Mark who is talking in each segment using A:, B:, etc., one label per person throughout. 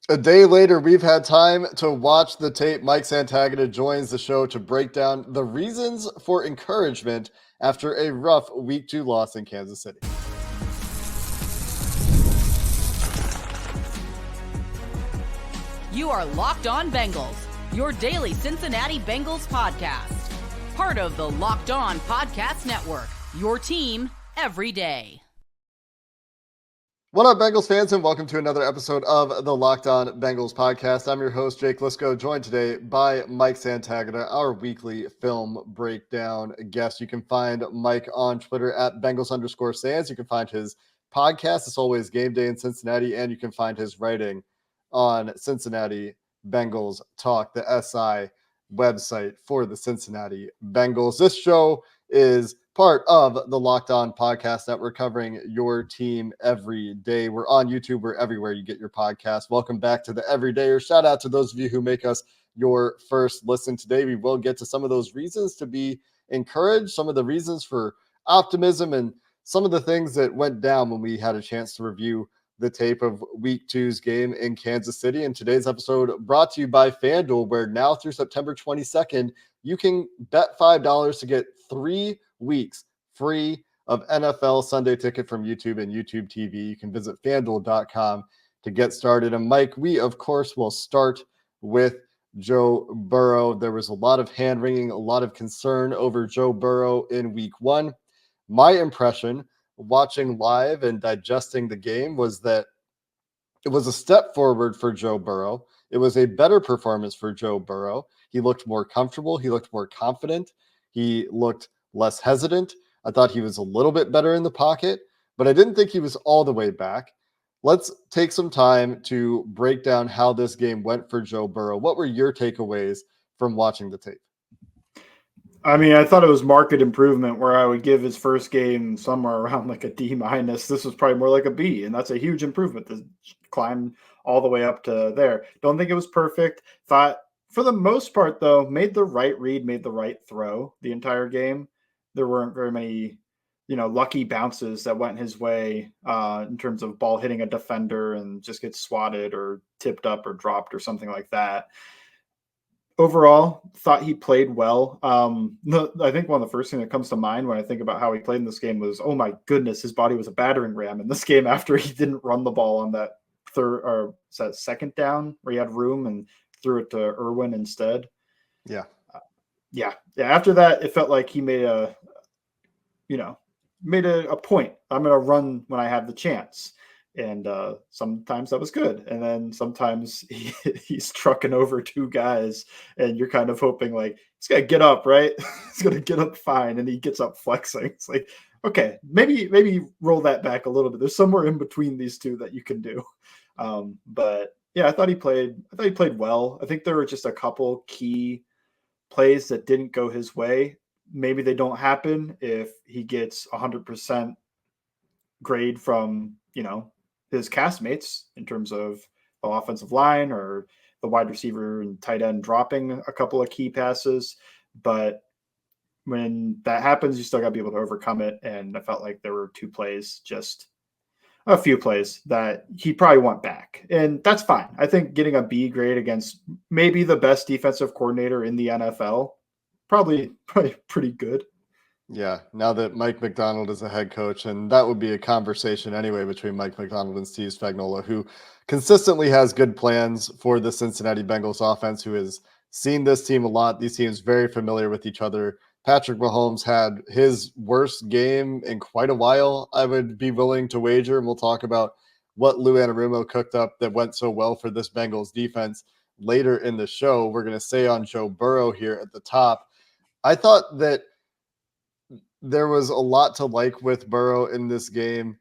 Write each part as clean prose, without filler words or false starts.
A: A day later, we've had time to watch the tape. Mike Santagata joins the show to break down the reasons for encouragement after a rough Week 2 loss in Kansas City.
B: You are Locked On Bengals, your daily Cincinnati Bengals podcast. Part of the Locked On Podcast Network, your team every day.
A: What up, Bengals fans, and welcome to another episode of the Locked On Bengals podcast. I'm your host, Jake Liscow, joined today by Mike Santagata, our weekly film breakdown guest. You can find Mike on Twitter at Bengals_Sands. You can find his podcast, It's Always Game Day in Cincinnati, and you can find his writing on Cincinnati Bengals Talk, the SI website for the Cincinnati Bengals. This show is part of the Locked On Podcast Network, covering your team every day. We're on YouTube. We're everywhere you get your podcast. Welcome back to the Everydayer. Shout out to those of you who make us your first listen. Today, we will get to some of those reasons to be encouraged, some of the reasons for optimism, and some of the things that went down when we had a chance to review the tape of Week 2's game in Kansas City. And today's episode brought to you by FanDuel, where now through September 22nd, you can bet $5 to get 3 weeks free of NFL Sunday Ticket from YouTube and YouTube TV. You can visit FanDuel.com to get started. And Mike, we of course will start with Joe Burrow. There was a lot of hand-wringing, a lot of concern over Joe Burrow in Week 1. My impression watching live and digesting the game was that it was a step forward for Joe Burrow. It was a better performance for Joe Burrow. He looked more comfortable. He looked more confident. He looked less hesitant. I thought he was a little bit better in the pocket, but I didn't think he was all the way back. Let's take some time to break down how this game went for Joe Burrow. What were your takeaways from watching the tape?
C: I mean, I thought it was marked improvement, where I would give his first game somewhere around like a D-. This was probably more like a B, and that's a huge improvement to climb all the way up to there. Don't think it was perfect. Thought for the most part, though, made the right read, made the right throw the entire game. There weren't very many, lucky bounces that went his way in terms of ball hitting a defender and just gets swatted or tipped up or dropped or something like that. Overall, thought he played well. I think one of the first things that comes to mind when I think about how he played in this game was, oh my goodness, his body was a battering ram in this game after he didn't run the ball on that second down where he had room and threw it to Irwin instead.
A: Yeah.
C: After that, it felt like he made a point. I'm going to run when I have the chance. And sometimes that was good. And then sometimes he's trucking over 2 guys and you're kind of hoping like, he's going to get up, right? He's going to get up fine. And he gets up flexing. It's like, okay, maybe roll that back a little bit. There's somewhere in between these two that you can do. But yeah, I thought he played well. I think there were just a couple key plays that didn't go his way. Maybe they don't happen if he gets 100% grade from, his castmates in terms of the offensive line or the wide receiver and tight end dropping a couple of key passes. But when that happens, you still got to be able to overcome it. And I felt like there were a few plays that he probably want back. And that's fine. I think getting a B grade against maybe the best defensive coordinator in the NFL, probably pretty good.
A: Yeah, now that Mike Macdonald is a head coach, and that would be a conversation anyway between Mike Macdonald and Steve Spagnuolo, who consistently has good plans for the Cincinnati Bengals offense, who has seen this team a lot. These teams very familiar with each other. Patrick Mahomes had his worst game in quite a while, I would be willing to wager, and we'll talk about what Lou Anarumo cooked up that went so well for this Bengals defense later in the show. We're going to say on Joe Burrow here at the top. I thought that there was a lot to like with Burrow in this game.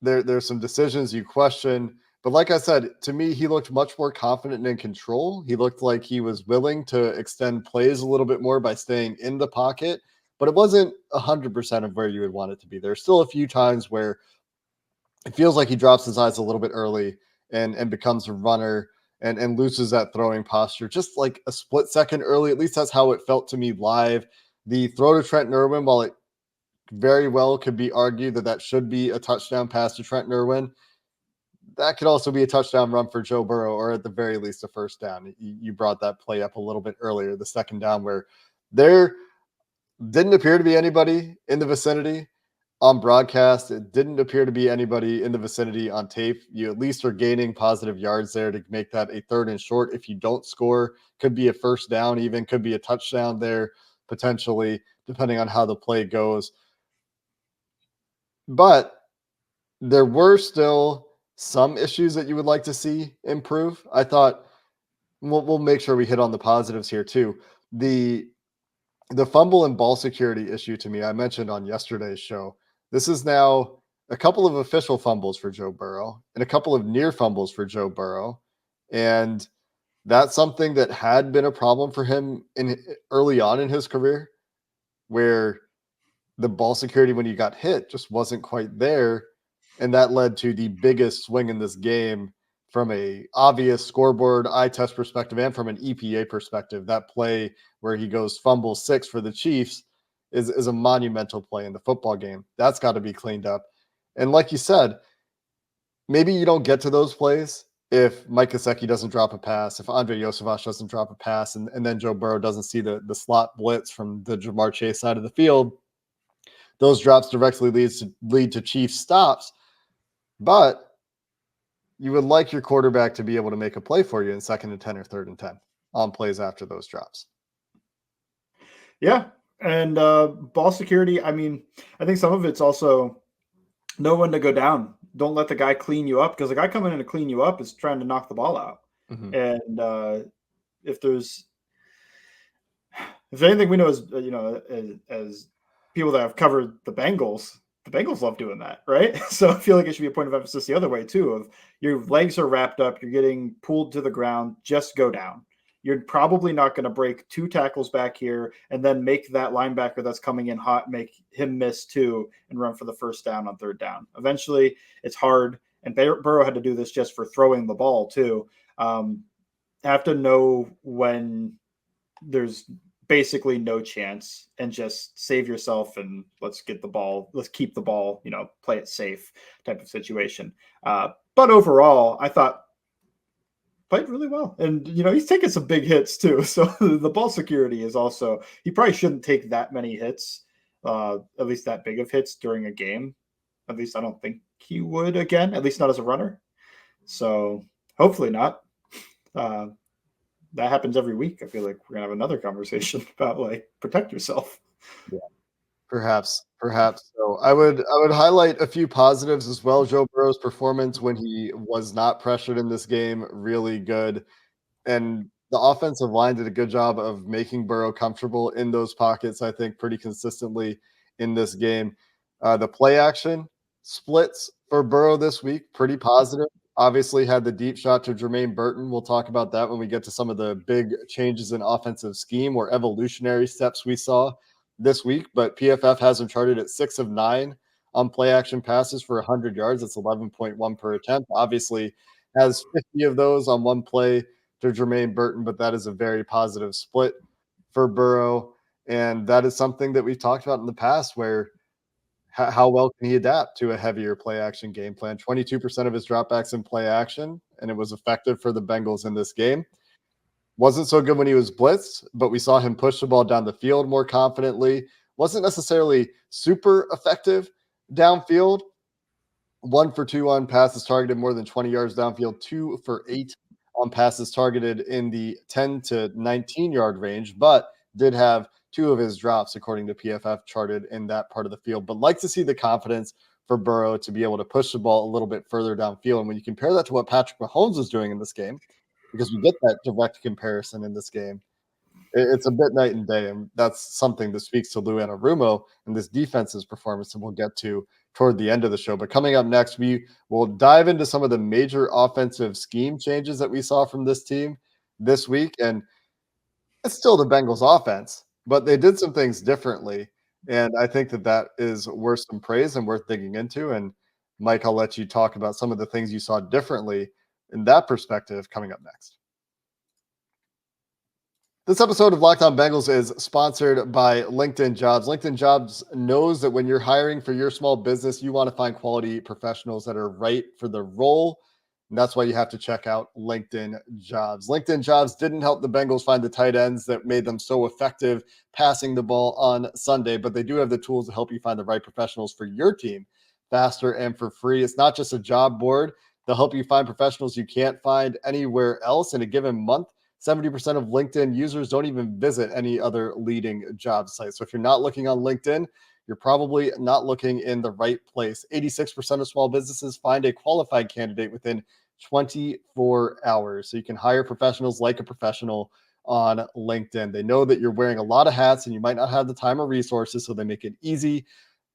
A: There's some decisions you question, but like I said, to me, he looked much more confident and in control. He looked like he was willing to extend plays a little bit more by staying in the pocket, but it wasn't 100% of where you would want it to be. There's still a few times where it feels like he drops his eyes a little bit early and becomes a runner and loses that throwing posture just like a split second early. At least that's how it felt to me live. The throw to Trenton Irwin, while it very well could be argued that should be a touchdown pass to Trenton Irwin, that could also be a touchdown run for Joe Burrow, or at the very least a first down. You brought that play up a little bit earlier, the second down, where there didn't appear to be anybody in the vicinity on broadcast. It didn't appear to be anybody in the vicinity on tape. You at least are gaining positive yards there to make that a 3rd and short. If you don't score, could be a first down, even could be a touchdown there potentially, depending on how the play goes. But there were still some issues that you would like to see improve. I thought we'll make sure we hit on the positives here too. The fumble and ball security issue, to me, I mentioned on yesterday's show. This is now a couple of official fumbles for Joe Burrow and a couple of near fumbles for Joe Burrow. And that's something that had been a problem for him early on in his career, where the ball security when you got hit just wasn't quite there. And that led to the biggest swing in this game from a obvious scoreboard eye test perspective and from an EPA perspective. That play where he goes fumble 6 for the Chiefs is a monumental play in the football game. That's got to be cleaned up. And like you said, maybe you don't get to those plays if Mike Gesicki doesn't drop a pass, if Andre Yosevich doesn't drop a pass, and then Joe Burrow doesn't see the slot blitz from the Jamar Chase side of the field. Those drops directly lead to Chiefs stops. But you would like your quarterback to be able to make a play for you in 2nd and 10 or 3rd and 10 on plays after those drops.
C: Yeah. And ball security, I mean, I think some of it's also know when to go down. Don't let the guy clean you up, because the guy coming in to clean you up is trying to knock the ball out.
A: Mm-hmm.
C: And if anything we know is, as people that have covered the Bengals love doing that, right? So I feel like it should be a point of emphasis the other way too, of your legs are wrapped up, you're getting pulled to the ground, just go down. You're probably not going to break 2 tackles back here and then make that linebacker that's coming in hot, make him miss 2 and run for the first down on 3rd down. Eventually it's hard. And Burrow had to do this just for throwing the ball too. Have to know when there's basically no chance and just save yourself and let's keep the ball, play it safe type of situation. But overall, I thought played really well. And, he's taking some big hits too. So the ball security is also, he probably shouldn't take that many hits, at least that big of hits during a game. At least I don't think he would again, at least not as a runner. So hopefully not. That happens every week. I feel like we're gonna have another conversation about protect yourself.
A: Yeah, perhaps. So I would highlight a few positives as well. Joe Burrow's performance when he was not pressured in this game, really good. And the offensive line did a good job of making Burrow comfortable in those pockets, I think, pretty consistently in this game. The play action splits for Burrow this week, pretty positive. Obviously had the deep shot to Jermaine Burton. We'll talk about that when we get to some of the big changes in offensive scheme or evolutionary steps we saw this week. But PFF has him charted at 6 of 9 on play action passes for 100 yards. That's 11.1 per attempt. Obviously has 50 of those on one play to Jermaine Burton, but that is a very positive split for Burrow. And that is something that we've talked about in the past, where how well can he adapt to a heavier play action game plan? 22% of his dropbacks in play action, and it was effective for the Bengals in this game. Wasn't so good when he was blitzed, but we saw him push the ball down the field more confidently. Wasn't necessarily super effective downfield. 1 for 2 on passes targeted more than 20 yards downfield, 2 for 8 on passes targeted in the 10 to 19 yard range, but did have 2 of his drops, according to PFF, charted in that part of the field. But like to see the confidence for Burrow to be able to push the ball a little bit further downfield. And when you compare that to what Patrick Mahomes was doing in this game, because we get that direct comparison in this game, it's a bit night and day. And that's something that speaks to Lou Anarumo and this defense's performance that we'll get to toward the end of the show. But coming up next, we will dive into some of the major offensive scheme changes that we saw from this team this week. And it's still the Bengals offense, but they did some things differently. And I think that is worth some praise and worth digging into. And Mike, I'll let you talk about some of the things you saw differently in that perspective coming up next. This episode of Locked On Bengals is sponsored by LinkedIn Jobs. LinkedIn Jobs knows that when you're hiring for your small business, you want to find quality professionals that are right for the role. And that's why you have to check out LinkedIn Jobs. LinkedIn Jobs didn't help the Bengals find the tight ends that made them so effective passing the ball on Sunday, but they do have the tools to help you find the right professionals for your team faster and for free. It's not just a job board. They'll help you find professionals you can't find anywhere else in a given month. 70% of LinkedIn users don't even visit any other leading job site. So if you're not looking on LinkedIn, you're probably not looking in the right place. 86% of small businesses find a qualified candidate within 24 hours. So you can hire professionals like a professional on LinkedIn. They know that you're wearing a lot of hats and you might not have the time or resources, so they make it easy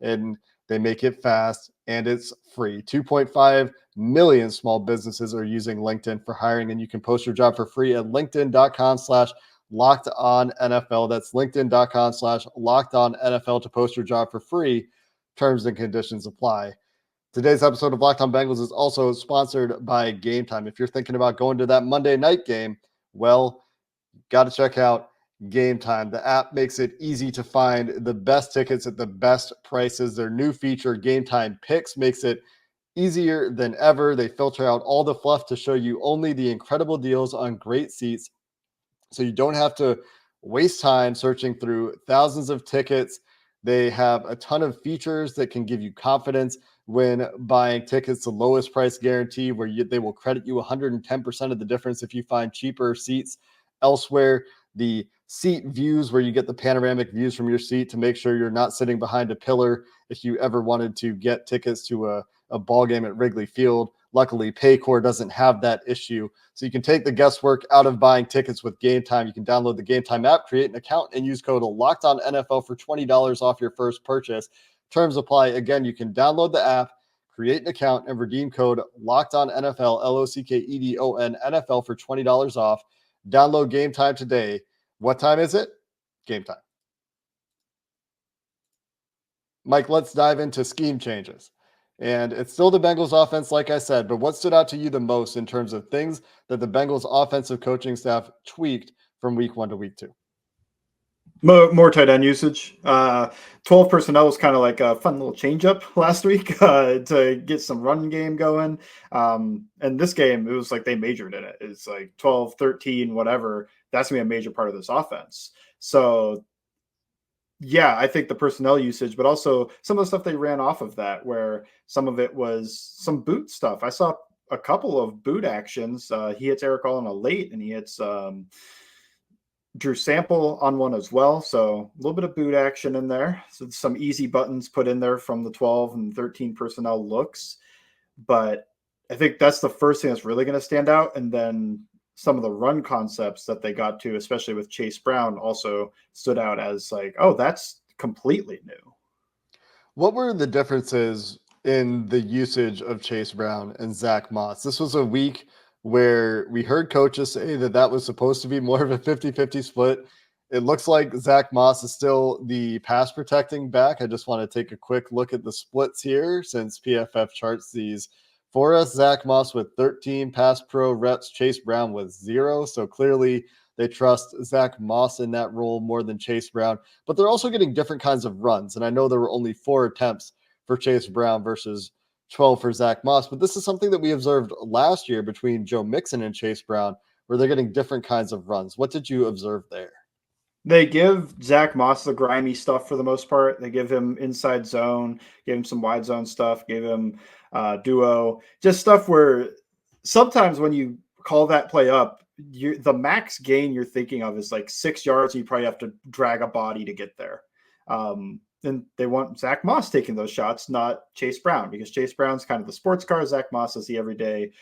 A: and they make it fast and it's free. 2.5 million small businesses are using LinkedIn for hiring, and you can post your job for free at linkedin.com/locked on NFL. That's linkedin.com/locked on NFL to post your job for free. Terms and conditions apply. Today's episode of Locked On Bengals is also sponsored by Game Time. If you're thinking about going to that Monday night game, well, got to check out Game Time. The app makes it easy to find the best tickets at the best prices. Their new feature, Game Time Picks, makes it easier than ever. They filter out all the fluff to show you only the incredible deals on great seats, so you don't have to waste time searching through thousands of tickets. They have a ton of features that can give you confidence when buying tickets. The lowest price guarantee, where they will credit you 110% of the difference if you find cheaper seats elsewhere. The seat views, where you get the panoramic views from your seat to make sure you're not sitting behind a pillar if you ever wanted to get tickets to a ball game at Wrigley Field. Luckily, Paycor doesn't have that issue. So you can take the guesswork out of buying tickets with Game Time. You can download the Game Time app, create an account, and use code LOCKEDONNFL for $20 off your first purchase. Terms apply. Again, you can download the app, create an account, and redeem code LOCKEDONNFL, LOCKEDON NFL for $20 off. Download Game Time today. What time is it? Game Time. Mike, let's dive into scheme changes. And it's still the Bengals offense, like I said, but what stood out to you the most in terms of things that the Bengals offensive coaching staff tweaked from week 1 to week 2?
C: More tight end usage. 12 personnel was kind of like a fun little change up last week to get some run game going. And this game, it was like they majored in it. It's like 12, 13, whatever. That's going to be a major part of this offense. So yeah, I think the personnel usage, but also some of the stuff they ran off of that, where some of it was some boot stuff. I saw a couple of boot actions. He hits Eric All on a late, and he hits Drew Sample on one as well. So a little bit of boot action in there. So some easy buttons put in there from the 12 and 13 personnel looks. But I think that's the first thing that's really going to stand out. And then some of the run concepts that they got to, especially with Chase Brown, also stood out as like, oh, that's completely new.
A: What were the differences in the usage of Chase Brown and Zach Moss? This was a week where we heard coaches say that was supposed to be more of a 50-50 split. It looks like Zach Moss is still the pass protecting back. I just want to take a quick look at the splits here, since PFF charts these for us. Zach Moss with 13 pass pro reps, Chase Brown with 0. So clearly they trust Zach Moss in that role more than Chase Brown, but they're also getting different kinds of runs. And I know there were only 4 attempts for Chase Brown versus 12 for Zach Moss, but this is something that we observed last year between Joe Mixon and Chase Brown, where they're getting different kinds of runs. What did you observe there?
C: They give Zach Moss the grimy stuff for the most part. They give him inside zone, gave him some wide zone stuff, gave him duo, just stuff where sometimes when you call that play up, the max gain you're thinking of is like 6 yards. And you probably have to drag a body to get there. And they want Zach Moss taking those shots, not Chase Brown, because Chase Brown's kind of the sports car. Zach Moss is the everyday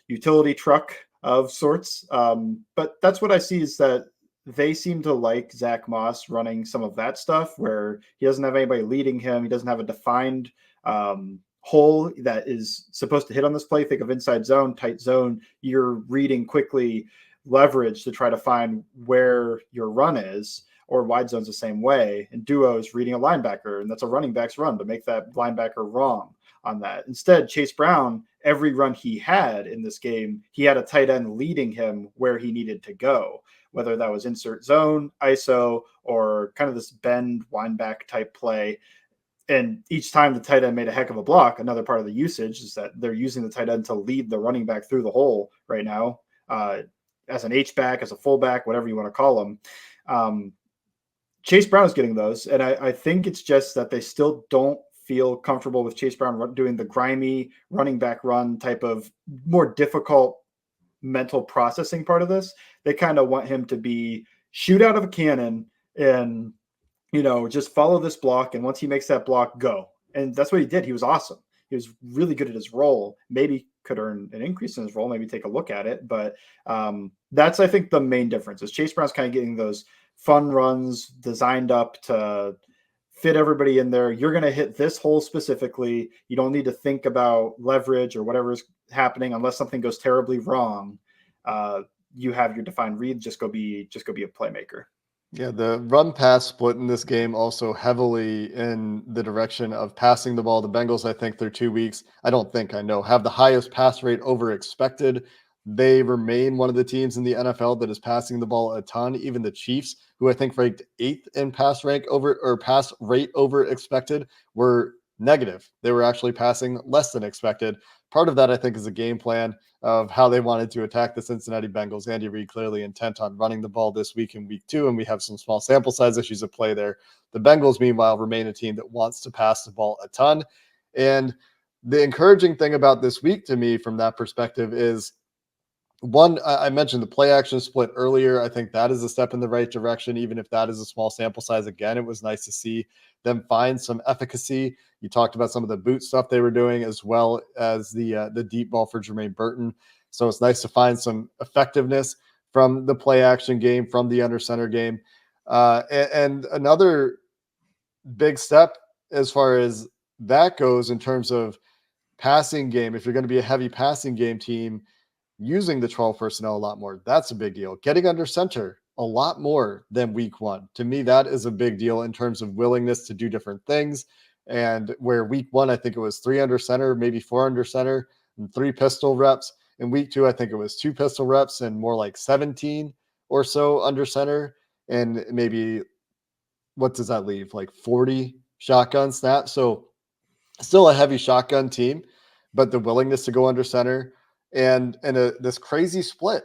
C: utility truck of sorts. But that's what I see, is that they seem to like Zach Moss running some of that stuff where he doesn't have anybody leading him. He doesn't have a defined hole that is supposed to hit on this play. Think of inside zone, tight zone. You're reading quickly leverage to try to find where your run is, or wide zone's the same way. And duo is reading a linebacker, and that's a running back's run to make that linebacker wrong on that. Instead, Chase Brown, every run he had in this game, he had a tight end leading him where he needed to go, whether that was insert zone, ISO, or kind of this bend wind back type play. And each time the tight end made a heck of a block, another part of the usage is that they're using the tight end to lead the running back through the hole right now, as an H-back, as a fullback, whatever you want to call them. Chase Brown is getting those. And I think it's just that they still don't feel comfortable with Chase Brown doing the grimy running back run type of more difficult mental processing part of this. They kind of want him to be shoot out of a cannon and, just follow this block. And once he makes that block, go. And that's what he did. He was awesome. He was really good at his role. Maybe could earn an increase in his role. Maybe take a look at it. But that's, I think, the main difference is Chase Brown's kind of getting those fun runs designed up to fit everybody in there. You're going to hit this hole specifically. You don't need to think about leverage or whatever is happening unless something goes terribly wrong. You have your defined read. Just go be a playmaker.
A: Yeah, the run pass split in this game also heavily in the direction of passing the ball. The Bengals, I think through 2 weeks, I know, have the highest pass rate over expected. They remain one of the teams in the NFL that is passing the ball a ton. Even the Chiefs, who I think ranked 8th in pass rate over expected, were negative. They were actually passing less than expected. Part of that, I think, is a game plan of how they wanted to attack the Cincinnati Bengals. Andy Reid clearly intent on running the ball this week in week 2, and we have some small sample size issues at play there. The Bengals, meanwhile, remain a team that wants to pass the ball a ton. And the encouraging thing about this week to me from that perspective is, one, I mentioned the play action split earlier. I think that is a step in the right direction, even if that is a small sample size. Again, it was nice to see them find some efficacy. You talked about some of the boot stuff they were doing, as well as the deep ball for Jermaine Burton. So it's nice to find some effectiveness from the play action game, from the under center game. And another big step as far as that goes in terms of passing game, if you're going to be a heavy passing game team, using the 12 personnel a lot more. That's a big deal. Getting under center a lot more than week 1. To me, that is a big deal in terms of willingness to do different things. And where week 1, I think it was 3 under center, maybe 4 under center, and 3 pistol reps. In week 2, I think it was 2 pistol reps and more like 17 or so under center. And maybe, what does that leave? Like 40 shotgun snaps. So still a heavy shotgun team, but the willingness to go under center, and this crazy split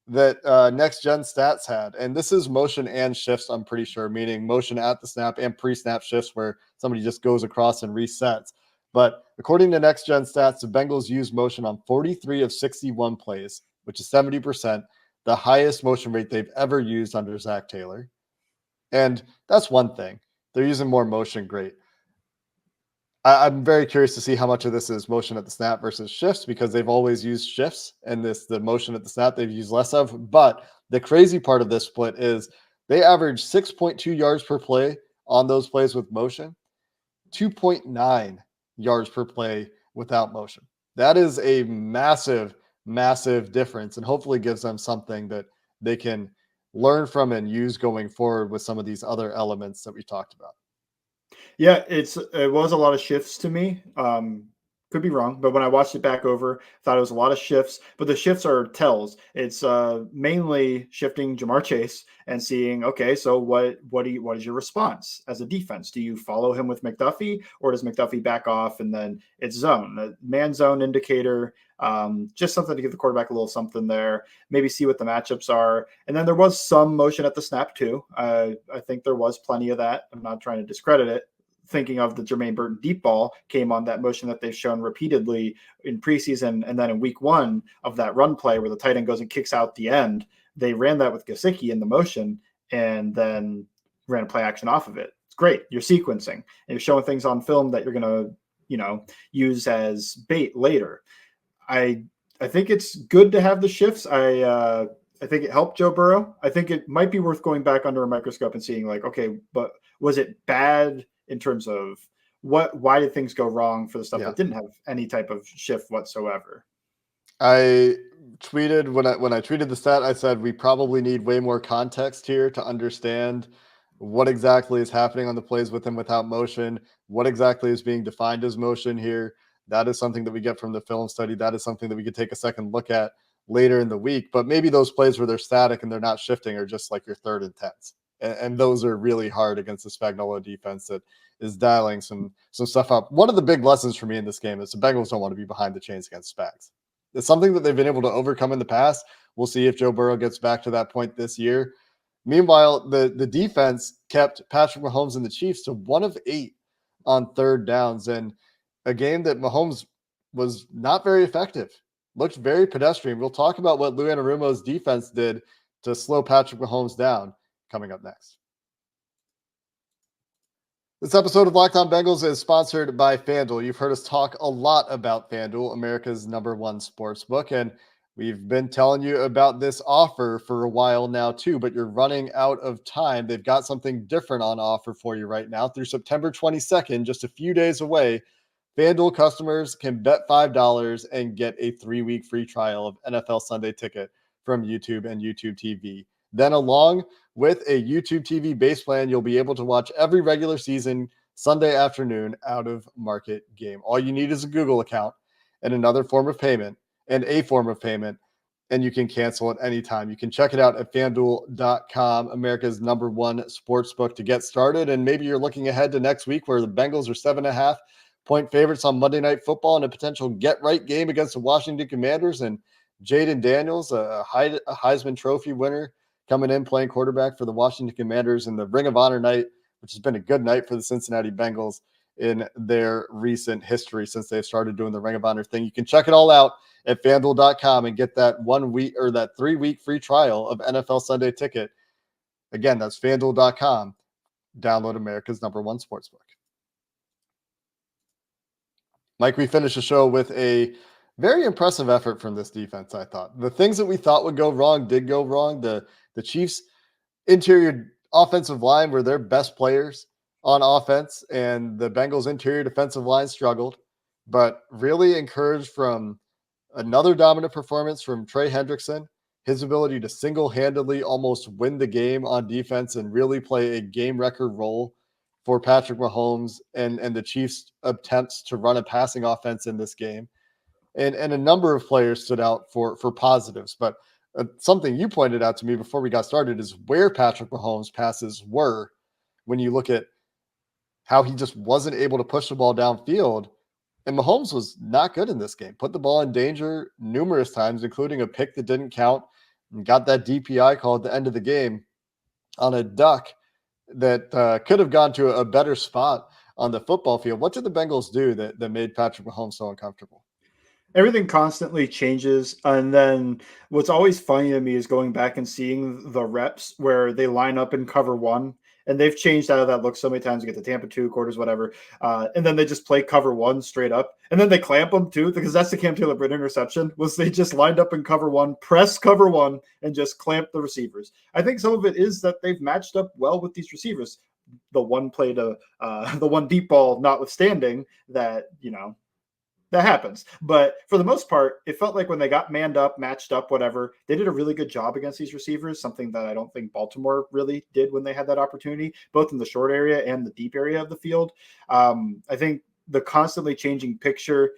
A: that Next Gen Stats had. And this is motion and shifts, I'm pretty sure, meaning motion at the snap and pre-snap shifts where somebody just goes across and resets. But according to Next Gen Stats, the Bengals used motion on 43 of 61 plays, which is 70%, the highest motion rate they've ever used under Zach Taylor. And that's one thing. They're using more motion, great. I'm very curious to see how much of this is motion at the snap versus shifts, because they've always used shifts, and the motion at the snap they've used less of. But the crazy part of this split is they average 6.2 yards per play on those plays with motion, 2.9 yards per play without motion. That is a massive, massive difference, and hopefully gives them something that they can learn from and use going forward with some of these other elements that we talked about.
C: Yeah, it was a lot of shifts to me. Could be wrong, but when I watched it back over, I thought it was a lot of shifts. But the shifts are tells. It's mainly shifting Jamar Chase and seeing, okay, so what is your response as a defense? Do you follow him with McDuffie, or does McDuffie back off and then it's zone, man zone indicator? Just something to give the quarterback a little something there. Maybe see what the matchups are. And then there was some motion at the snap too. I think there was plenty of that. I'm not trying to discredit it. Thinking of the Jermaine Burton deep ball came on that motion that they've shown repeatedly in preseason. And then in week 1 of that run play where the tight end goes and kicks out the end, they ran that with Gesicki in the motion and then ran a play action off of it. It's great. You're sequencing and you're showing things on film that you're going to, use as bait later. I think it's good to have the shifts. I think it helped Joe Burrow. I think it might be worth going back under a microscope and seeing like, okay, but was it bad in terms of why did things go wrong for the stuff that didn't have any type of shift whatsoever?
A: I tweeted when I tweeted the stat, I said we probably need way more context here to understand what exactly is happening on the plays with and without motion, what exactly is being defined as motion here. That is something that we get from the film study. That is something that we could take a second look at later in the week. But maybe those plays where they're static and they're not shifting are just like your 3rd and 10s. And those are really hard against the Spagnuolo defense that is dialing some stuff up. One of the big lessons for me in this game is the Bengals don't want to be behind the chains against Spags. It's something that they've been able to overcome in the past. We'll see if Joe Burrow gets back to that point this year. Meanwhile, the defense kept Patrick Mahomes and the Chiefs to 1 of 8 on third downs, and a game that Mahomes was not very effective. Looked very pedestrian. We'll talk about what Lou Anarumo's defense did to slow Patrick Mahomes down coming up next. This episode of Locked On Bengals is sponsored by FanDuel. You've heard us talk a lot about FanDuel, America's #1 sports book, and we've been telling you about this offer for a while now too, but you're running out of time. They've got something different on offer for you right now through September 22nd, just a few days away. FanDuel customers can bet $5 and get a 3-week free trial of NFL Sunday Ticket from YouTube and YouTube TV. Then, along with a YouTube TV base plan, you'll be able to watch every regular season Sunday afternoon out of market game. All you need is a Google account and a form of payment, and you can cancel at any time. You can check it out at FanDuel.com, America's #1 sportsbook, to get started. And maybe you're looking ahead to next week where the Bengals are 7.5-point favorites on Monday Night Football in a potential get-right game against the Washington Commanders. And Jaden Daniels, a Heisman Trophy winner, coming in playing quarterback for the Washington Commanders in the Ring of Honor night, which has been a good night for the Cincinnati Bengals in their recent history since they've started doing the Ring of Honor thing. You can check it all out at FanDuel.com and get that 1 week or that 3-week free trial of NFL Sunday Ticket. Again, that's FanDuel.com. Download America's #1 sportsbook. Mike, we finished the show with a very impressive effort from this defense, I thought. The things that we thought would go wrong did go wrong. The Chiefs' interior offensive line were their best players on offense, and the Bengals' interior defensive line struggled, but really encouraged from another dominant performance from Trey Hendrickson, his ability to single-handedly almost win the game on defense and really play a game record role for Patrick Mahomes and the Chiefs' attempts to run a passing offense in this game. And a number of players stood out for positives. But something you pointed out to me before we got started is where Patrick Mahomes' passes were when you look at how he just wasn't able to push the ball downfield. And Mahomes was not good in this game. Put the ball in danger numerous times, including a pick that didn't count, and got that DPI call at the end of the game on a duck that could have gone to a better spot on the football field. What did the Bengals do that made Patrick Mahomes so uncomfortable?
C: Everything constantly changes. And then what's always funny to me is going back and seeing the reps where they line up in cover one. And they've changed out of that look so many times. You get the Tampa 2 quarters, whatever. And then they just play cover one straight up. And then they clamp them too, because that's the Cam Taylor-Britt interception, was they just lined up in cover one, press cover one, and just clamp the receivers. I think some of it is that they've matched up well with these receivers. The one play to the one deep ball notwithstanding that, that happens. But for the most part, it felt like when they got manned up, matched up, whatever, they did a really good job against these receivers, something that I don't think Baltimore really did when they had that opportunity, both in the short area and the deep area of the field. I think the constantly changing picture,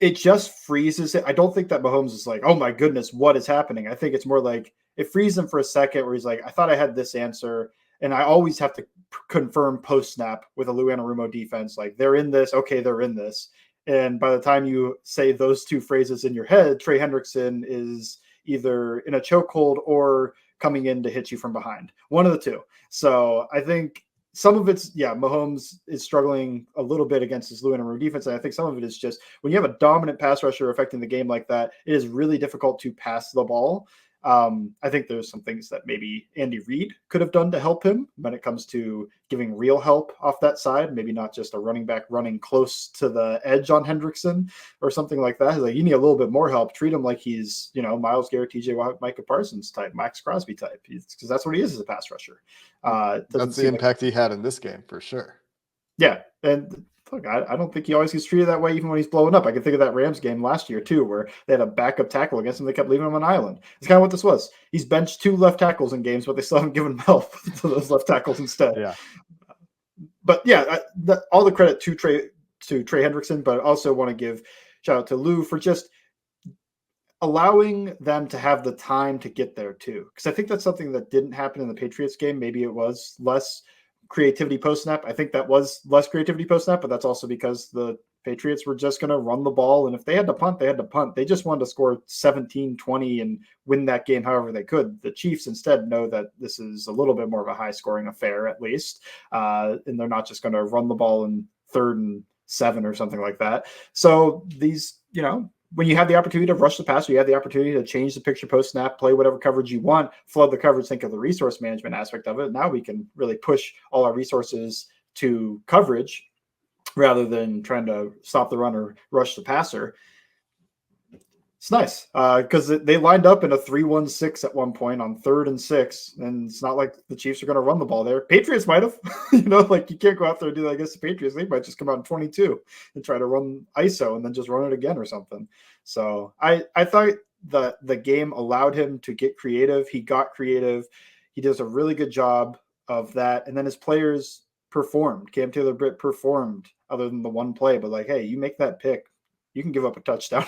C: it just freezes it. I don't think that Mahomes is like, oh my goodness, what is happening? I think it's more like it freezes him for a second where he's like, I thought I had this answer. And I always have to confirm post-snap with a Lou Anarumo defense. Like, they're in this. Okay, they're in this. And by the time you say those two phrases in your head, Trey Hendrickson is either in a chokehold or coming in to hit you from behind. One of the two. So I think some of it's, Mahomes is struggling a little bit against his Lou Anarumo defense. And I think some of it is just when you have a dominant pass rusher affecting the game like that, it is really difficult to pass the ball. I think there's some things that maybe Andy Reid could have done to help him when it comes to giving real help off that side. Maybe not just a running back running close to the edge on Hendrickson or something like that. Like, you need a little bit more help. Treat him like he's, Myles Garrett, TJ Watt, Micah Parsons type, Max Crosby type, because that's what he is as a pass rusher.
A: That's the impact he had in this game for sure.
C: Yeah. And look, I don't think he always gets treated that way, even when he's blowing up. I can think of that Rams game last year, too, where they had a backup tackle against him. They kept leaving him on an island. It's kind of what this was. He's benched 2 left tackles in games, but they still haven't given him help to those left tackles instead.
A: Yeah.
C: But, all the credit to Trey Hendrickson, but I also want to give shout out to Lou for just allowing them to have the time to get there too. Because I think that's something that didn't happen in the Patriots game. Maybe it was less creativity post snap. I think that was less creativity post snap, but that's also because the Patriots were just going to run the ball. And if they had to punt, they had to punt. They just wanted to score 17-20 and win that game however they could. The Chiefs instead know that this is a little bit more of a high scoring affair, at least. And they're not just going to run the ball in 3rd and 7 or something like that. So these, when you have the opportunity to rush the pass, you have the opportunity to change the picture post snap, play whatever coverage you want, flood the coverage, think of the resource management aspect of it. Now we can really push all our resources to coverage rather than trying to stop the run or rush the passer. It's nice because they lined up in a 3-1-6 at one point on 3rd and 6, and it's not like the Chiefs are going to run the ball there. Patriots might have, you can't go out there and do that against the Patriots. They might just come out in 22 and try to run ISO and then just run it again or something. So I thought the game allowed him to get creative. He got creative. He does a really good job of that. And then his players performed. Cam Taylor-Britt performed other than the one play, but hey, you make that pick, you can give up a touchdown.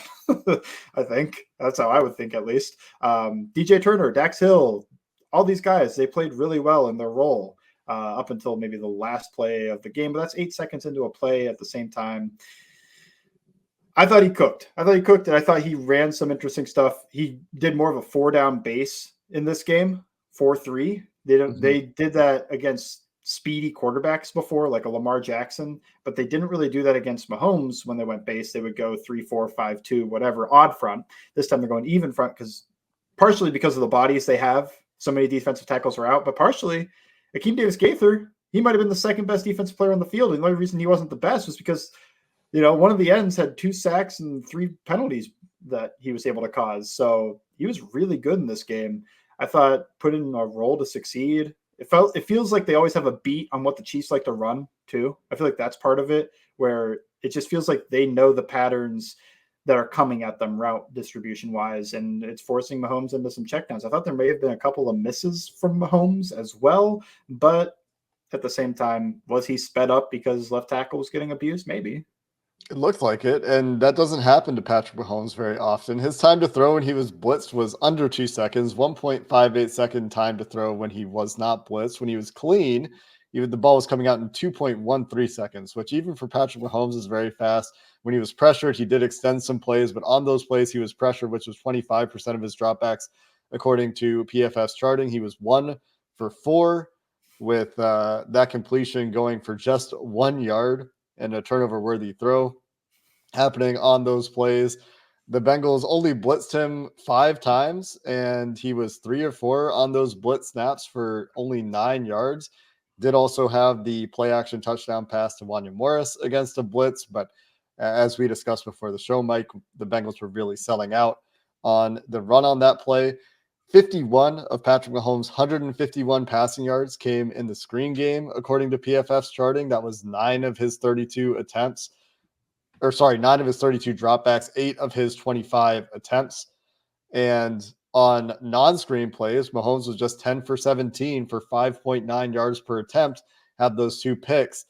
C: I think that's how I would think, at least. DJ Turner, Dax Hill, all these guys, they played really well in their role up until maybe the last play of the game. But that's 8 seconds into a play at the same time. I thought he cooked. And I thought he ran some interesting stuff. He did more of a 4-down base in this game, 4-3. They did that against speedy quarterbacks before, like a Lamar Jackson, but they didn't really do that against Mahomes. When they went base, they would go 3-4-5-2, whatever, odd front. This time they're going even front, partially because of the bodies they have. So many defensive tackles are out, but partially Akeem Davis-Gaither, he might have been the second best defensive player on the field. And the only reason he wasn't the best was because, one of the ends had 2 sacks and 3 penalties that he was able to cause. So he was really good in this game. I thought put in a role to succeed. It feels like they always have a beat on what the Chiefs like to run too. I feel like that's part of it, where it just feels like they know the patterns that are coming at them route distribution wise, and it's forcing Mahomes into some checkdowns. I thought there may have been a couple of misses from Mahomes as well, but at the same time, was he sped up because left tackle was getting abused? Maybe.
A: It looked like it, and that doesn't happen to Patrick Mahomes very often. His time to throw when he was blitzed was under 2 seconds, 1.58 second time to throw when he was not blitzed. When he was clean, even the ball was coming out in 2.13 seconds, which even for Patrick Mahomes is very fast. When he was pressured, he did extend some plays, but on those plays, he was pressured, which was 25% of his dropbacks. According to PFF's charting, he was 1 for 4 with that completion going for just 1 yard and a turnover-worthy throw happening on those plays. The Bengals only blitzed him 5 times, and he was 3 or 4 on those blitz snaps for only 9 yards. Did also have the play-action touchdown pass to Wanya Morris against a blitz, but as we discussed before the show, Mike, the Bengals were really selling out on the run on that play. 51 of Patrick Mahomes' 151 passing yards came in the screen game, according to PFF's charting. That was 9 of his 32 attempts. 9 of his 32 dropbacks, 8 of his 25 attempts. And on non-screen plays, Mahomes was just 10 for 17 for 5.9 yards per attempt, had those 2 picks.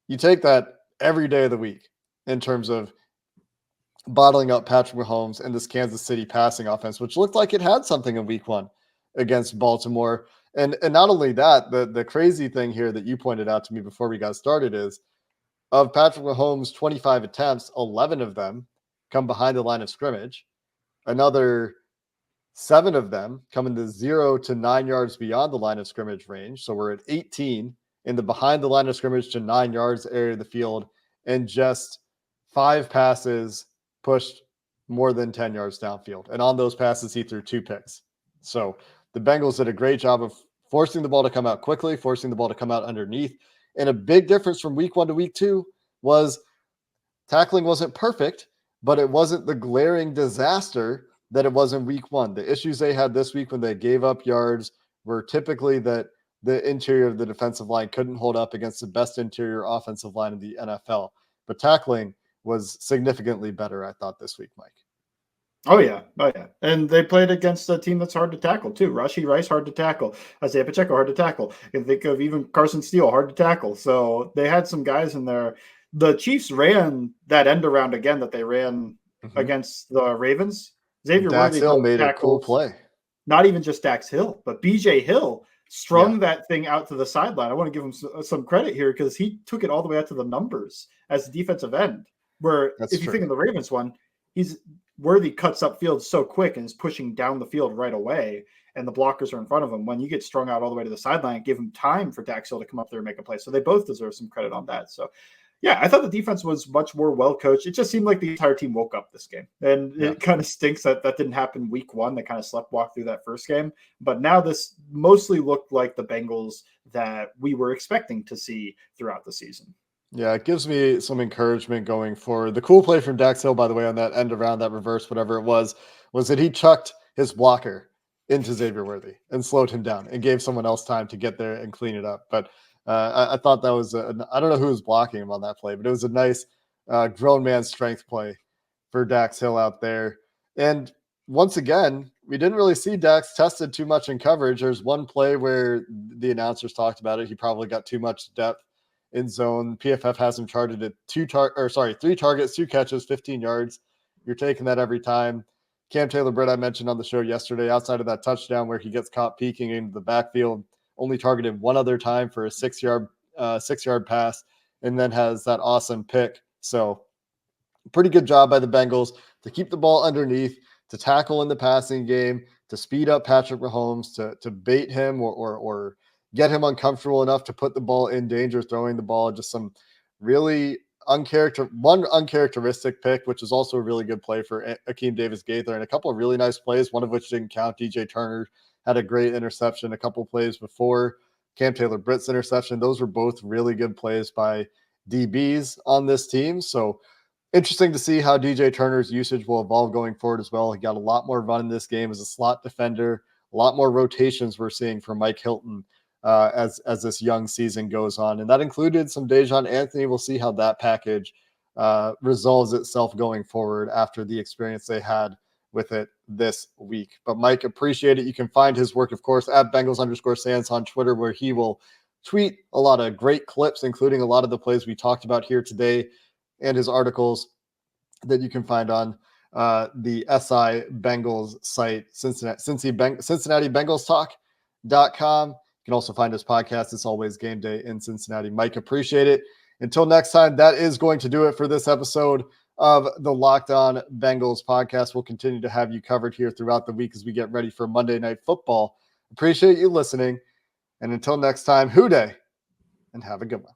A: You take that every day of the week in terms of bottling up Patrick Mahomes and this Kansas City passing offense, which looked like it had something in week 1 against Baltimore. And not only that, the crazy thing here that you pointed out to me before we got started is of Patrick Mahomes' 25 attempts, 11 of them come behind the line of scrimmage. Another 7 of them come in the 0 to 9 yards beyond the line of scrimmage range. So we're at 18 in the behind the line of scrimmage to 9 yards area of the field, and just 5 passes pushed more than 10 yards downfield. And on those passes, he threw 2 picks. So the Bengals did a great job of forcing the ball to come out quickly, forcing the ball to come out underneath. And a big difference from week 1 to week 2 was tackling wasn't perfect, but it wasn't the glaring disaster that it was in week 1. The issues they had this week when they gave up yards were typically that the interior of the defensive line couldn't hold up against the best interior offensive line in the NFL. But tackling was significantly better, I thought, this week, Mike.
C: Oh, yeah. And they played against a team that's hard to tackle, too. Rashee Rice, hard to tackle. Isaiah Pacheco, hard to tackle. You can think of even Carson Steele, hard to tackle. So they had some guys in there. The Chiefs ran that end around again that they ran against the Ravens. Xavier
A: Dax
C: Worthy
A: Hill
C: broke
A: made a cool
C: tackles.
A: play.
C: Not even just Dax Hill, but BJ Hill strung that thing out to the sideline. I want to give him some credit here because he took it all the way out to the numbers as a defensive end. Where
A: That's
C: if you
A: true.
C: think of the Ravens one, Worthy cuts up field so quick and is pushing down the field right away, and the blockers are in front of him. When you get strung out all the way to the sideline, give him time for Dax Hill to come up there and make a play. So they both deserve some credit on that. So yeah, I thought the defense was much more well coached. It just seemed like the entire team woke up this game. And it kind of stinks that didn't happen week one. They kind of sleptwalked through that first game. But now this mostly looked like the Bengals that we were expecting to see throughout the season.
A: Yeah, it gives me some encouragement going forward. The cool play from Dax Hill, by the way, on that end around, that reverse, whatever it was that he chucked his blocker into Xavier Worthy and slowed him down and gave someone else time to get there and clean it up. But I thought that was, I don't know who was blocking him on that play, but it was a nice grown man strength play for Dax Hill out there. And once again, we didn't really see Dax tested too much in coverage. There's one play where the announcers talked about it. He probably got too much depth in zone. PFF has him charted at 3 targets, 2 catches, 15 yards. You're taking that every time. Cam Taylor-Britt, I mentioned on the show yesterday, outside of that touchdown where he gets caught peeking into the backfield, only targeted one other time for a 6-yard pass, and then has that awesome pick. So pretty good job by the Bengals to keep the ball underneath, to tackle in the passing game, to speed up Patrick Mahomes, to bait him or get him uncomfortable enough to put the ball in danger, throwing the ball. Just some really uncharacteristic pick, which is also a really good play for Akeem Davis-Gaither, and a couple of really nice plays, one of which didn't count. DJ Turner had a great interception a couple plays before Cam Taylor-Britt's interception. Those were both really good plays by DBs on this team. So interesting to see how DJ Turner's usage will evolve going forward as well. He got a lot more run in this game as a slot defender, a lot more rotations we're seeing from Mike Hilton as this young season goes on. And that included some Dejon Anthony. We'll see how that package resolves itself going forward after the experience they had with it this week. But Mike, appreciate it. You can find his work, of course, at Bengals_Sans on Twitter, where he will tweet a lot of great clips, including a lot of the plays we talked about here today, and his articles that you can find on the SI Bengals site, Cincinnati Bengals Talk.com. You can also find his podcast, It's Always Game Day in Cincinnati. Mike, appreciate it. Until next time, that is going to do it for this episode of the Locked On Bengals podcast. We'll continue to have you covered here throughout the week as we get ready for Monday Night Football. Appreciate you listening. And until next time, Hoo Day, and have a good one.